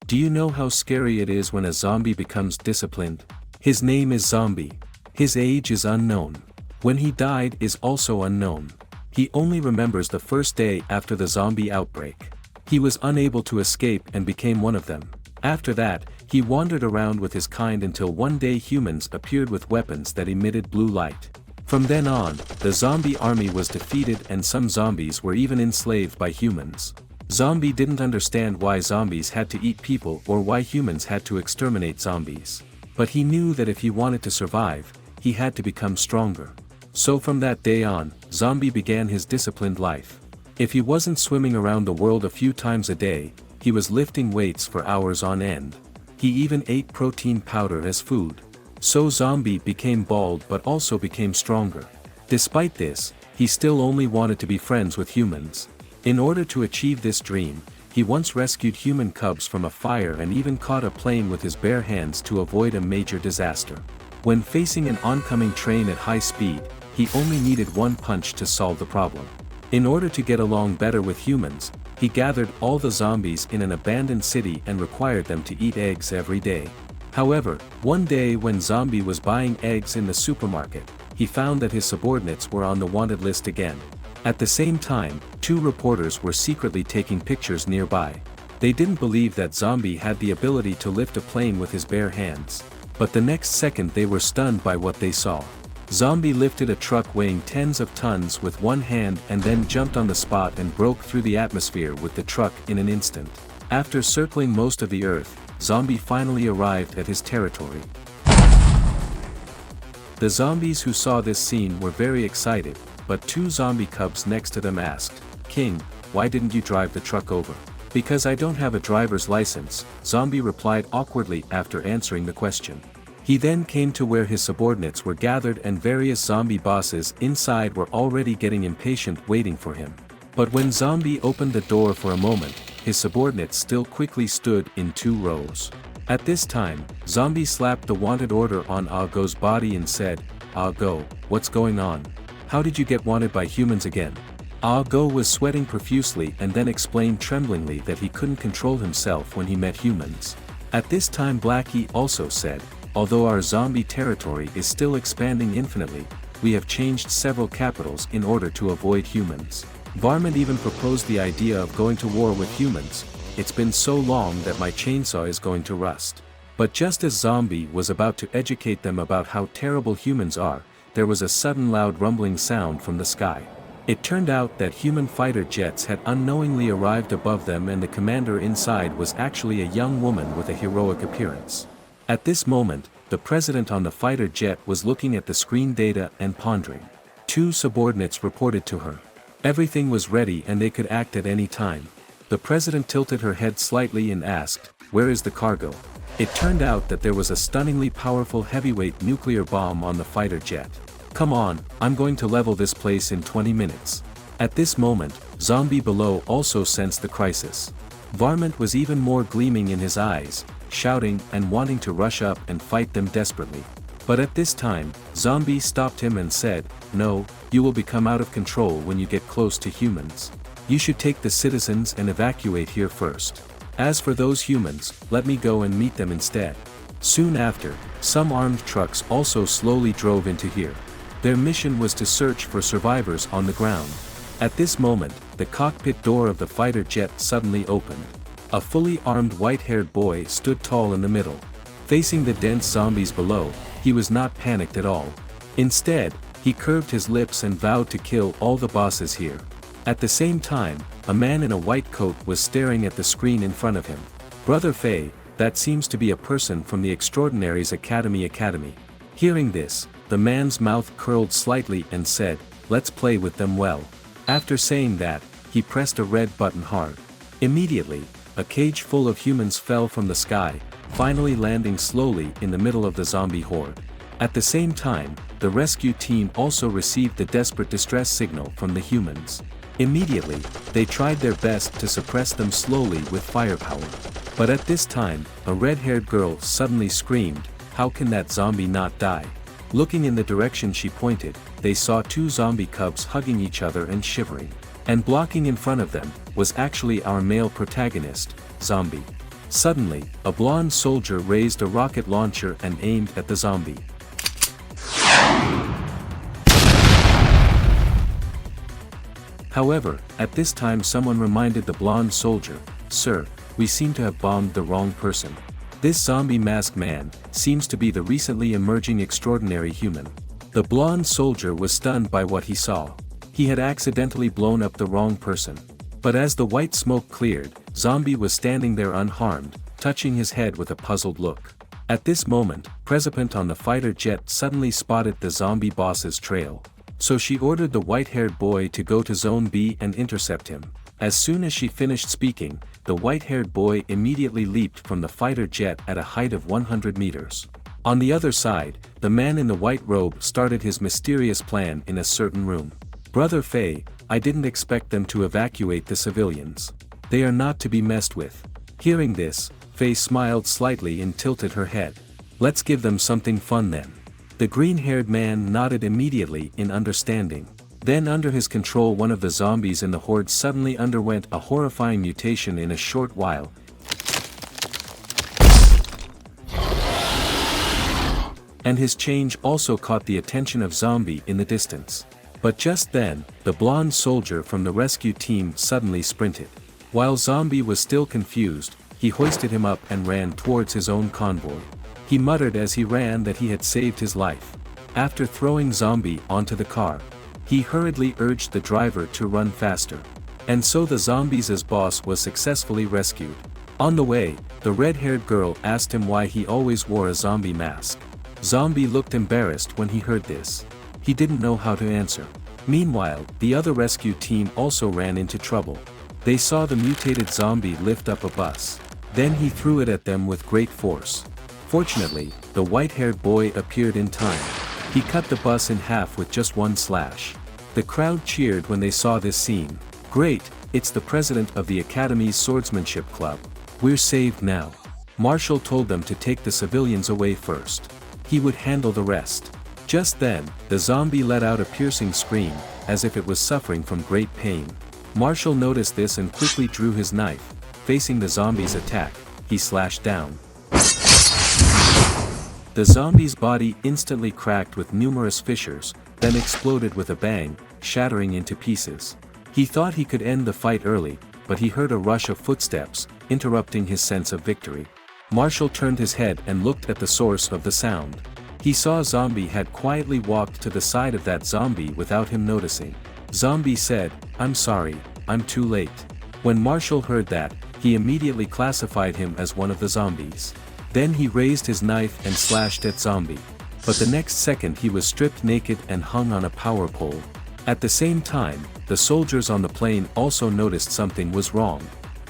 Do you know how scary it is when a zombie becomes disciplined? His name is Zombie. His age is unknown. When he died is also unknown. He only remembers the first day after the zombie outbreak. He was unable to escape and became one of them. After that, he wandered around with his kind until one day humans appeared with weapons that emitted blue light. From then on, the zombie army was defeated and some zombies were even enslaved by humans. Zombie didn't understand why zombies had to eat people or why humans had to exterminate zombies. But he knew that if he wanted to survive, he had to become stronger. So from that day on, Zombie began his disciplined life. If he wasn't swimming around the world a few times a day, he was lifting weights for hours on end. He even ate protein powder as food. So Zombie became bald but also became stronger. Despite this, he still only wanted to be friends with humans. In order to achieve this dream, he once rescued human cubs from a fire and even caught a plane with his bare hands to avoid a major disaster. When facing an oncoming train at high speed, he only needed one punch to solve the problem. In order to get along better with humans, he gathered all the zombies in an abandoned city and required them to eat eggs every day. However, one day when Zombie was buying eggs in the supermarket, he found that his subordinates were on the wanted list again. At the same time, two reporters were secretly taking pictures nearby. They didn't believe that Zombie had the ability to lift a plane with his bare hands. But the next second they were stunned by what they saw. Zombie lifted a truck weighing tens of tons with one hand and then jumped on the spot and broke through the atmosphere with the truck in an instant. After circling most of the earth, Zombie finally arrived at his territory. The zombies who saw this scene were very excited, but two zombie cubs next to them asked, "King, why didn't you drive the truck over?" "Because I don't have a driver's license," Zombie replied awkwardly after answering the question. He then came to where his subordinates were gathered and various zombie bosses inside were already getting impatient waiting for him. But when Zombie opened the door for a moment, his subordinates still quickly stood in 2 rows. At this time, Zombie slapped the wanted order on Ah Go's body and said, "Ah Go, what's going on? How did you get wanted by humans again?" Ah Go was sweating profusely and then explained tremblingly that he couldn't control himself when he met humans. At this time Blackie also said, "Although our zombie territory is still expanding infinitely, we have changed several capitals in order to avoid humans. Varmint even proposed the idea of going to war with humans. It's been so long that my chainsaw is going to rust." But just as Zombie was about to educate them about how terrible humans are, there was a sudden loud rumbling sound from the sky. It turned out that human fighter jets had unknowingly arrived above them and the commander inside was actually a young woman with a heroic appearance. At this moment, the president on the fighter jet was looking at the screen data and pondering. 2 subordinates reported to her. Everything was ready and they could act at any time. The president tilted her head slightly and asked, "Where is the cargo?" It turned out that there was a stunningly powerful heavyweight nuclear bomb on the fighter jet. "Come on, I'm going to level this place in 20 minutes. At this moment, Zombie below also sensed the crisis. Varmint was even more gleaming in his eyes, shouting and wanting to rush up and fight them desperately. But at this time, Zombie stopped him and said, "No, you will become out of control when you get close to humans. You should take the citizens and evacuate here first. As for those humans, let me go and meet them instead." Soon after, some armed trucks also slowly drove into here. Their mission was to search for survivors on the ground. At this moment, the cockpit door of the fighter jet suddenly opened. A fully armed white-haired boy stood tall in the middle. Facing the dense zombies below, he was not panicked at all. Instead, he curved his lips and vowed to kill all the bosses here. At the same time, a man in a white coat was staring at the screen in front of him. "Brother Faye, that seems to be a person from the Extraordinaries Academy. Hearing this, the man's mouth curled slightly and said, "Let's play with them well." After saying that, he pressed a red button hard. Immediately, a cage full of humans fell from the sky, finally landing slowly in the middle of the zombie horde. At the same time, the rescue team also received the desperate distress signal from the humans. Immediately, they tried their best to suppress them slowly with firepower. But at this time, a red-haired girl suddenly screamed, "How can that zombie not die?" Looking in the direction she pointed, they saw 2 zombie cubs hugging each other and shivering. And blocking in front of them, was actually our male protagonist, Zombie. Suddenly, a blonde soldier raised a rocket launcher and aimed at the zombie. However, at this time someone reminded the blonde soldier, "Sir, we seem to have bombed the wrong person. This zombie masked man seems to be the recently emerging extraordinary human." The blonde soldier was stunned by what he saw. He had accidentally blown up the wrong person. But as the white smoke cleared, Zombie was standing there unharmed, touching his head with a puzzled look. At this moment, President on the fighter jet suddenly spotted the zombie boss's trail. So she ordered the white-haired boy to go to Zone B and intercept him. As soon as she finished speaking, the white-haired boy immediately leaped from the fighter jet at a height of 100 meters. On the other side, the man in the white robe started his mysterious plan in a certain room. "Brother Faye, I didn't expect them to evacuate the civilians. They are not to be messed with." Hearing this, Faye smiled slightly and tilted her head. "Let's give them something fun then." The green-haired man nodded immediately in understanding. Then under his control one of the zombies in the horde suddenly underwent a horrifying mutation in a short while. And his change also caught the attention of Zombie in the distance. But just then, the blonde soldier from the rescue team suddenly sprinted. While Zombie was still confused, he hoisted him up and ran towards his own convoy. He muttered as he ran that he had saved his life. After throwing Zombie onto the car, he hurriedly urged the driver to run faster. And so the zombies' boss was successfully rescued. On the way, the red-haired girl asked him why he always wore a zombie mask. Zombie looked embarrassed when he heard this. He didn't know how to answer. Meanwhile, the other rescue team also ran into trouble. They saw the mutated zombie lift up a bus. Then he threw it at them with great force. Fortunately, the white-haired boy appeared in time. He cut the bus in half with just one slash. The crowd cheered when they saw this scene. "Great, it's the president of the Academy's swordsmanship club. We're saved now." Marshall told them to take the civilians away first. He would handle the rest. Just then, the zombie let out a piercing scream, as if it was suffering from great pain. Marshall noticed this and quickly drew his knife. Facing the zombie's attack, he slashed down. The zombie's body instantly cracked with numerous fissures, then exploded with a bang, shattering into pieces. He thought he could end the fight early, but he heard a rush of footsteps, interrupting his sense of victory. Marshall turned his head and looked at the source of the sound. He saw Zombie had quietly walked to the side of that zombie without him noticing. Zombie said, "I'm sorry, I'm too late." When Marshall heard that, he immediately classified him as one of the zombies. Then he raised his knife and slashed at Zombie. But the next second he was stripped naked and hung on a power pole. At the same time, the soldiers on the plane also noticed something was wrong.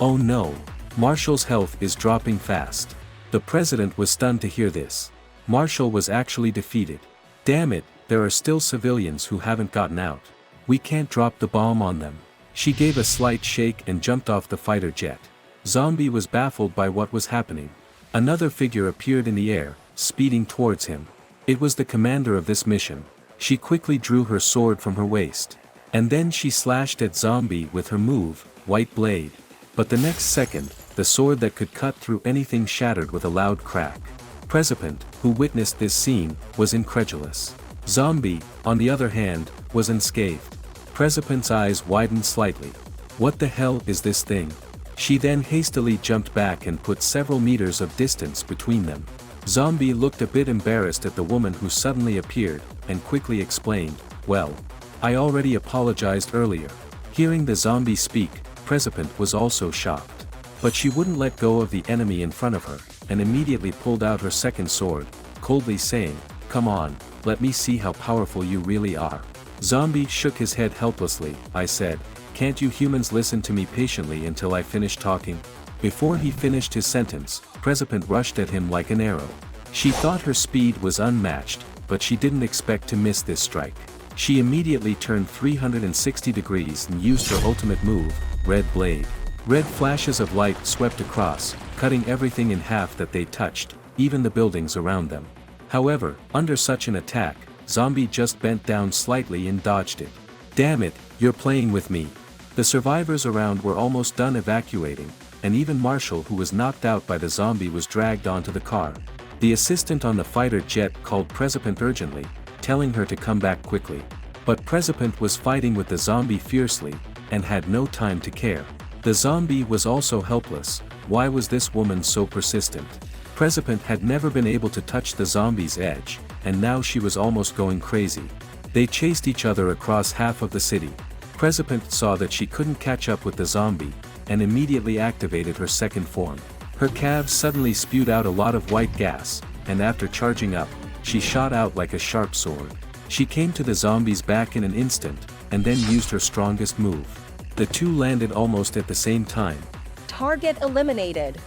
"Oh no! Marshall's health is dropping fast." The president was stunned to hear this. Marshall was actually defeated. "Damn it, there are still civilians who haven't gotten out. We can't drop the bomb on them." She gave a slight shake and jumped off the fighter jet. Zombie was baffled by what was happening. Another figure appeared in the air, speeding towards him. It was the commander of this mission. She quickly drew her sword from her waist. And then she slashed at Zombie with her move, White Blade. But the next second, the sword that could cut through anything shattered with a loud crack. President, who witnessed this scene, was incredulous. Zombie, on the other hand, was unscathed. President's eyes widened slightly. "What the hell is this thing?" She then hastily jumped back and put several meters of distance between them. Zombie looked a bit embarrassed at the woman who suddenly appeared, and quickly explained, "Well, I already apologized earlier." Hearing the zombie speak, President was also shocked. But she wouldn't let go of the enemy in front of her, and immediately pulled out her second sword, coldly saying, "Come on, let me see how powerful you really are." Zombie shook his head helplessly. "I said, can't you humans listen to me patiently until I finish talking?" Before he finished his sentence, President rushed at him like an arrow. She thought her speed was unmatched, but she didn't expect to miss this strike. She immediately turned 360 degrees and used her ultimate move, Red Blade. Red flashes of light swept across, cutting everything in half that they touched, even the buildings around them. However, under such an attack, Zombie just bent down slightly and dodged it. "Damn it, you're playing with me." The survivors around were almost done evacuating, and even Marshall, who was knocked out by the zombie, was dragged onto the car. The assistant on the fighter jet called President urgently, telling her to come back quickly. But President was fighting with the zombie fiercely, and had no time to care. The zombie was also helpless. Why was this woman so persistent? President had never been able to touch the zombie's edge, and now she was almost going crazy. They chased each other across half of the city. President saw that she couldn't catch up with the zombie, and immediately activated her second form. Her calves suddenly spewed out a lot of white gas, and after charging up, she shot out like a sharp sword. She came to the zombie's back in an instant, and then used her strongest move. The two landed almost at the same time. Target eliminated.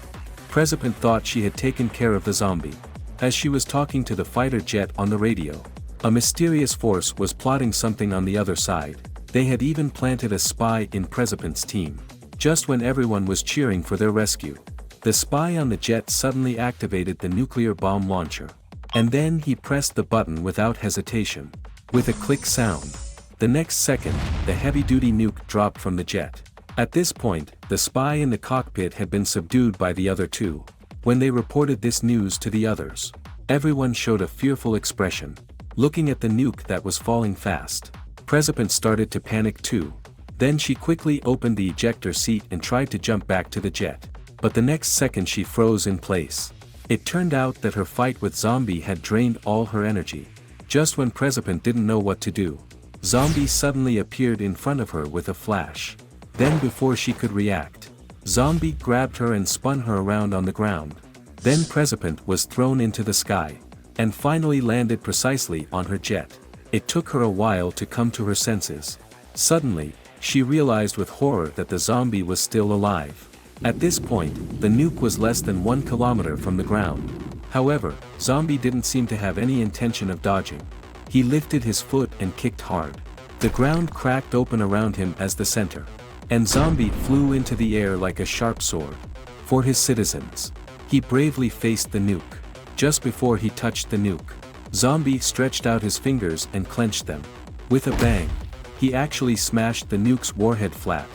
President thought she had taken care of the zombie. As she was talking to the fighter jet on the radio, a mysterious force was plotting something on the other side. They had even planted a spy in President's team. Just when everyone was cheering for their rescue, the spy on the jet suddenly activated the nuclear bomb launcher. And then he pressed the button without hesitation. With a click sound. The next second, the heavy-duty nuke dropped from the jet. At this point, the spy in the cockpit had been subdued by the other two. When they reported this news to the others, everyone showed a fearful expression, looking at the nuke that was falling fast. President started to panic too. Then she quickly opened the ejector seat and tried to jump back to the jet. But the next second she froze in place. It turned out that her fight with Zombie had drained all her energy. Just when President didn't know what to do, Zombie suddenly appeared in front of her with a flash. Then before she could react, Zombie grabbed her and spun her around on the ground. Then President was thrown into the sky, and finally landed precisely on her jet. It took her a while to come to her senses. Suddenly, she realized with horror that the zombie was still alive. At this point, the nuke was less than 1 kilometer from the ground. However, Zombie didn't seem to have any intention of dodging. He lifted his foot and kicked hard. The ground cracked open around him as the center. And Zombie flew into the air like a sharp sword. For his citizens, he bravely faced the nuke. Just before he touched the nuke, Zombie stretched out his fingers and clenched them. With a bang, he actually smashed the nuke's warhead flat.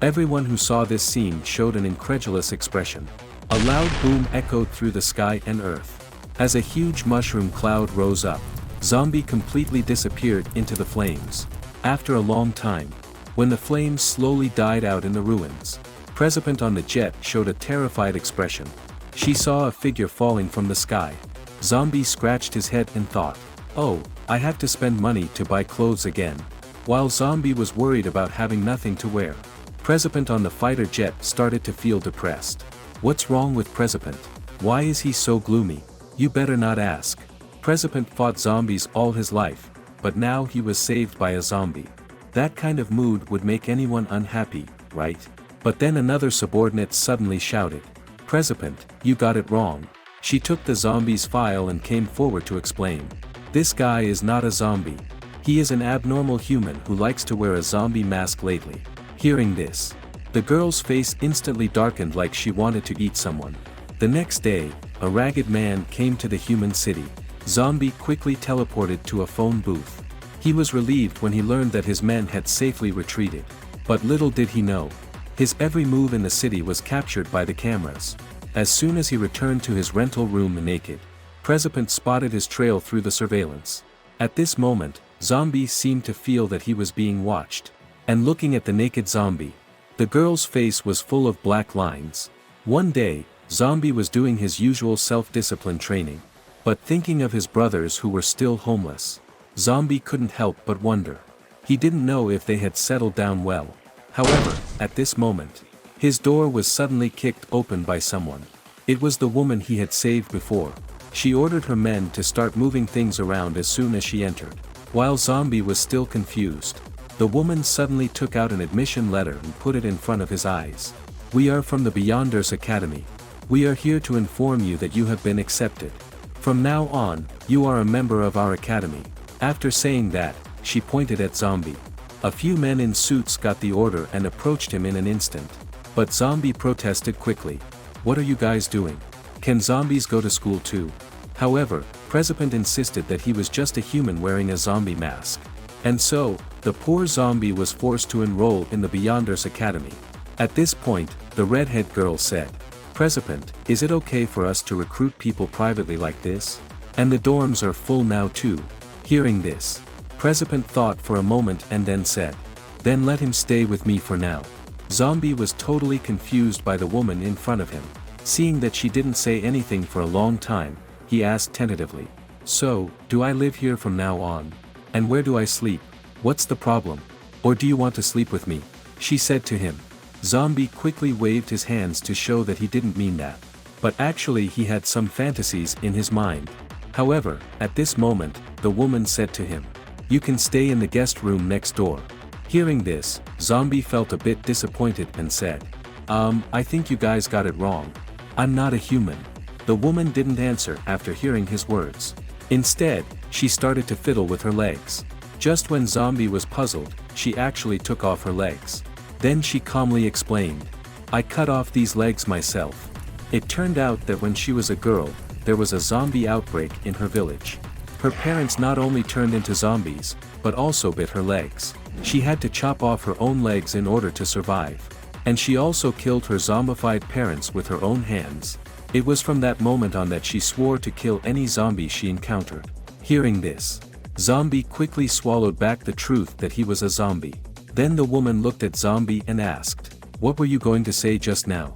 Everyone who saw this scene showed an incredulous expression. A loud boom echoed through the sky and earth. As a huge mushroom cloud rose up, Zombie completely disappeared into the flames. After a long time, when the flames slowly died out in the ruins, President on the jet showed a terrified expression. She saw a figure falling from the sky. Zombie scratched his head and thought, "Oh, I have to spend money to buy clothes again." While Zombie was worried about having nothing to wear, President on the fighter jet started to feel depressed. What's wrong with President? Why is he so gloomy? You better not ask. President fought zombies all his life, but now he was saved by a zombie. That kind of mood would make anyone unhappy, right? But then another subordinate suddenly shouted, "President, you got it wrong." She took the zombie's file and came forward to explain. This guy is not a zombie. He is an abnormal human who likes to wear a zombie mask lately. Hearing this, the girl's face instantly darkened like she wanted to eat someone. The next day, a ragged man came to the human city. Zombie quickly teleported to a phone booth. He was relieved when he learned that his men had safely retreated. But little did he know, his every move in the city was captured by the cameras. As soon as he returned to his rental room naked, President spotted his trail through the surveillance. At this moment, Zombie seemed to feel that he was being watched. And looking at the naked zombie, the girl's face was full of black lines. One day, Zombie was doing his usual self-discipline training. But thinking of his brothers who were still homeless, Zombie couldn't help but wonder. He didn't know if they had settled down well. However, at this moment, his door was suddenly kicked open by someone. It was the woman he had saved before. She ordered her men to start moving things around as soon as she entered. While Zombie was still confused, the woman suddenly took out an admission letter and put it in front of his eyes. "We are from the Beyonders Academy. We are here to inform you that you have been accepted. From now on, you are a member of our academy." After saying that, she pointed at Zombie. A few men in suits got the order and approached him in an instant. But Zombie protested quickly. "What are you guys doing? Can zombies go to school too?" However, President insisted that he was just a human wearing a zombie mask. And so, the poor zombie was forced to enroll in the Beyonders Academy. At this point, The redhead girl said. President, is it okay for us to recruit people privately like this? And the dorms are full now too. Hearing this, President thought for a moment and then said. Then let him stay with me for now. Zombie was totally confused by the woman in front of him. Seeing that she didn't say anything for a long time, he asked tentatively. So, do I live here from now on? And where do I sleep? What's the problem? Or do you want to sleep with me? She said to him. Zombie quickly waved his hands to show that he didn't mean that. But actually he had some fantasies in his mind. However, at this moment, the woman said to him. You can stay in the guest room next door. Hearing this, Zombie felt a bit disappointed and said. I think you guys got it wrong. I'm not a human. The woman didn't answer after hearing his words. Instead, she started to fiddle with her legs. Just when Zombie was puzzled, she actually took off her legs. Then she calmly explained. I cut off these legs myself. It turned out that when she was a girl, there was a zombie outbreak in her village. Her parents not only turned into zombies, but also bit her legs. She had to chop off her own legs in order to survive. And she also killed her zombified parents with her own hands. It was from that moment on that she swore to kill any zombie she encountered. Hearing this, Zombie quickly swallowed back the truth that he was a zombie. Then the woman looked at Zombie and asked, what were you going to say just now?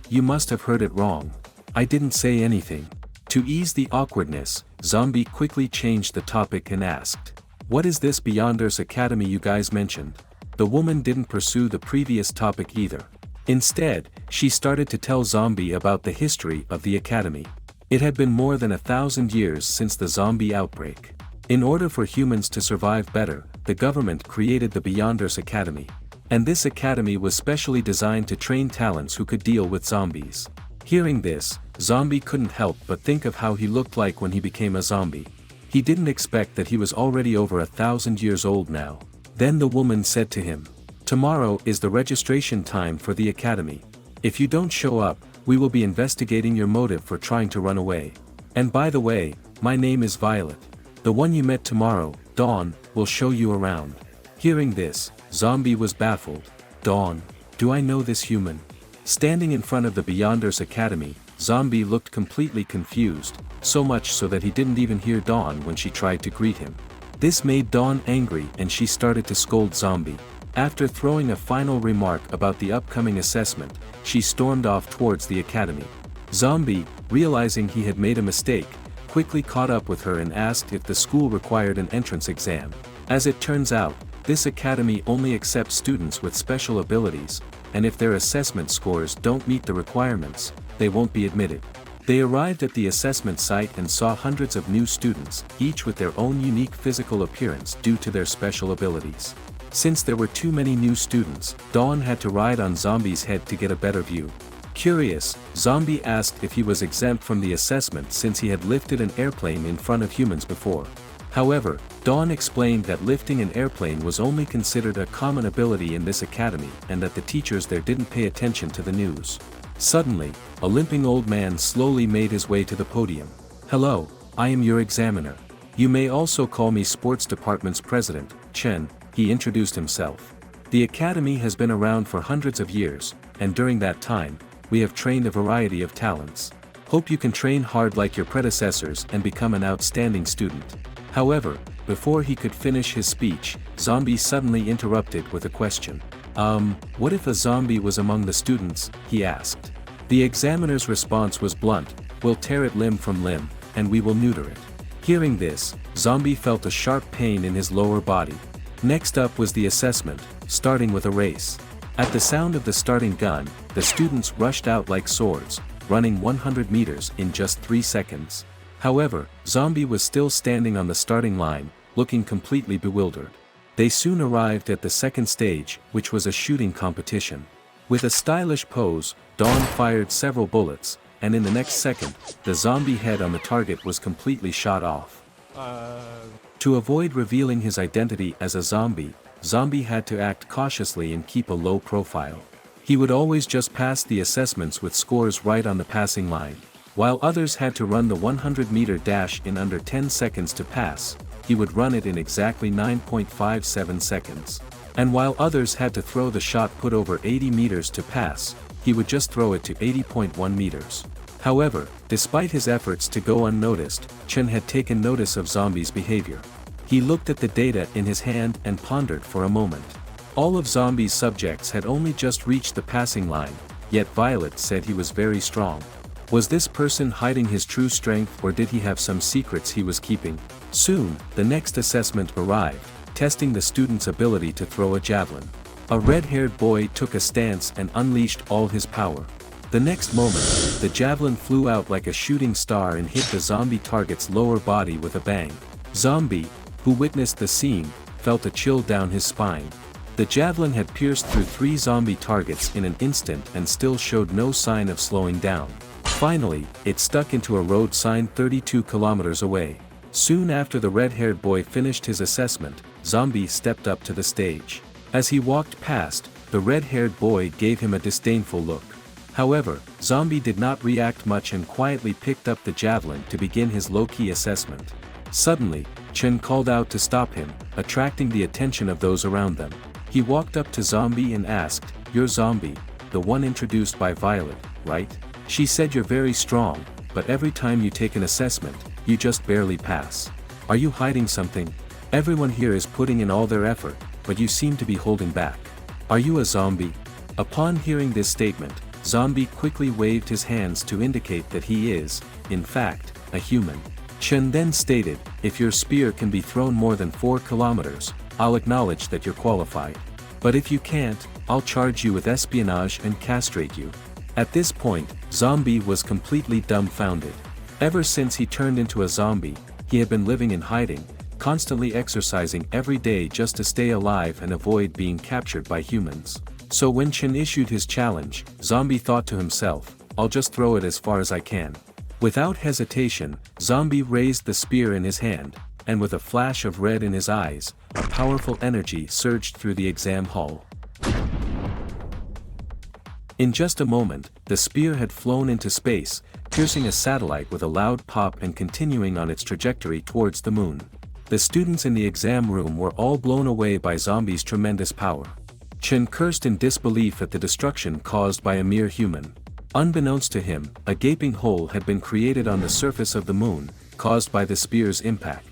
You must have heard it wrong. I didn't say anything. To ease the awkwardness, Zombie quickly changed the topic and asked, what is this Beyonders Academy you guys mentioned? The woman didn't pursue the previous topic either. Instead, she started to tell Zombie about the history of the academy. It had been more than 1,000 years since the zombie outbreak. In order for humans to survive better, the government created the Beyonders Academy. And this academy was specially designed to train talents who could deal with zombies. Hearing this, Zombie couldn't help but think of how he looked like when he became a zombie. He didn't expect that he was already over 1,000 years old now. Then the woman said to him, tomorrow is the registration time for the academy. If you don't show up, we will be investigating your motive for trying to run away. And by the way, my name is Violet. The one you met tomorrow, Dawn, will show you around. Hearing this, Zombie was baffled. Dawn, do I know this human? Standing in front of the Beyonders Academy, Zombie looked completely confused, so much so that he didn't even hear Dawn when she tried to greet him. This made Dawn angry and she started to scold Zombie. After throwing a final remark about the upcoming assessment, she stormed off towards the academy. Zombie, realizing he had made a mistake, quickly caught up with her and asked if the school required an entrance exam. As it turns out, this academy only accepts students with special abilities, and if their assessment scores don't meet the requirements, they won't be admitted. They arrived at the assessment site and saw hundreds of new students, each with their own unique physical appearance due to their special abilities. Since there were too many new students, Dawn had to ride on Zombie's head to get a better view. Curious, Zombie asked if he was exempt from the assessment since he had lifted an airplane in front of humans before. However, Dawn explained that lifting an airplane was only considered a common ability in this academy and that the teachers there didn't pay attention to the news. Suddenly, a limping old man slowly made his way to the podium. Hello, I am your examiner. You may also call me sports department's president, Chen, he introduced himself. The academy has been around for hundreds of years, and during that time, we have trained a variety of talents. Hope you can train hard like your predecessors and become an outstanding student. However, before he could finish his speech, Zombie suddenly interrupted with a question. What if a zombie was among the students, he asked. The examiner's response was blunt, we'll tear it limb from limb, and we will neuter it. Hearing this, Zombie felt a sharp pain in his lower body. Next up was the assessment, starting with a race. At the sound of the starting gun, the students rushed out like swords, running 100 meters in just 3 seconds. However, Zombie was still standing on the starting line, looking completely bewildered. They soon arrived at the second stage, which was a shooting competition. With a stylish pose, Dawn fired several bullets, and in the next second, the zombie head on the target was completely shot off. To avoid revealing his identity as a zombie, Zombie had to act cautiously and keep a low profile. He would always just pass the assessments with scores right on the passing line. While others had to run the 100-meter dash in under 10 seconds to pass, he would run it in exactly 9.57 seconds. And while others had to throw the shot put over 80 meters to pass, he would just throw it to 80.1 meters. However, despite his efforts to go unnoticed, Chen had taken notice of Zombie's behavior. He looked at the data in his hand and pondered for a moment. All of Zombie's subjects had only just reached the passing line, yet Violet said he was very strong. Was this person hiding his true strength, or did he have some secrets he was keeping? Soon, the next assessment arrived, testing the student's ability to throw a javelin. A red-haired boy took a stance and unleashed all his power. The next moment, the javelin flew out like a shooting star and hit the zombie target's lower body with a bang. Zombie, who witnessed the scene, felt a chill down his spine. The javelin had pierced through 3 zombie targets in an instant and still showed no sign of slowing down. Finally, it stuck into a road sign 32 kilometers away. Soon after the red-haired boy finished his assessment, Zombie stepped up to the stage. As he walked past, the red-haired boy gave him a disdainful look. However, Zombie did not react much and quietly picked up the javelin to begin his low-key assessment. Suddenly, Chen called out to stop him, attracting the attention of those around them. He walked up to Zombie and asked, "You're Zombie, the one introduced by Violet, right? She said you're very strong, but every time you take an assessment, you just barely pass. Are you hiding something? Everyone here is putting in all their effort, but you seem to be holding back. Are you a zombie?" Upon hearing this statement, Zombie quickly waved his hands to indicate that he is, in fact, a human. Chen then stated, "If your spear can be thrown more than 4 kilometers, I'll acknowledge that you're qualified. But if you can't, I'll charge you with espionage and castrate you." At this point, Zombie was completely dumbfounded. Ever since he turned into a zombie, he had been living in hiding, constantly exercising every day just to stay alive and avoid being captured by humans. So when Chen issued his challenge, Zombie thought to himself, "I'll just throw it as far as I can." Without hesitation, Zombie raised the spear in his hand, and with a flash of red in his eyes, a powerful energy surged through the exam hall. In just a moment, the spear had flown into space, piercing a satellite with a loud pop and continuing on its trajectory towards the moon. The students in the exam room were all blown away by Zombie's tremendous power. Chen cursed in disbelief at the destruction caused by a mere human. Unbeknownst to him, a gaping hole had been created on the surface of the moon, caused by the spear's impact.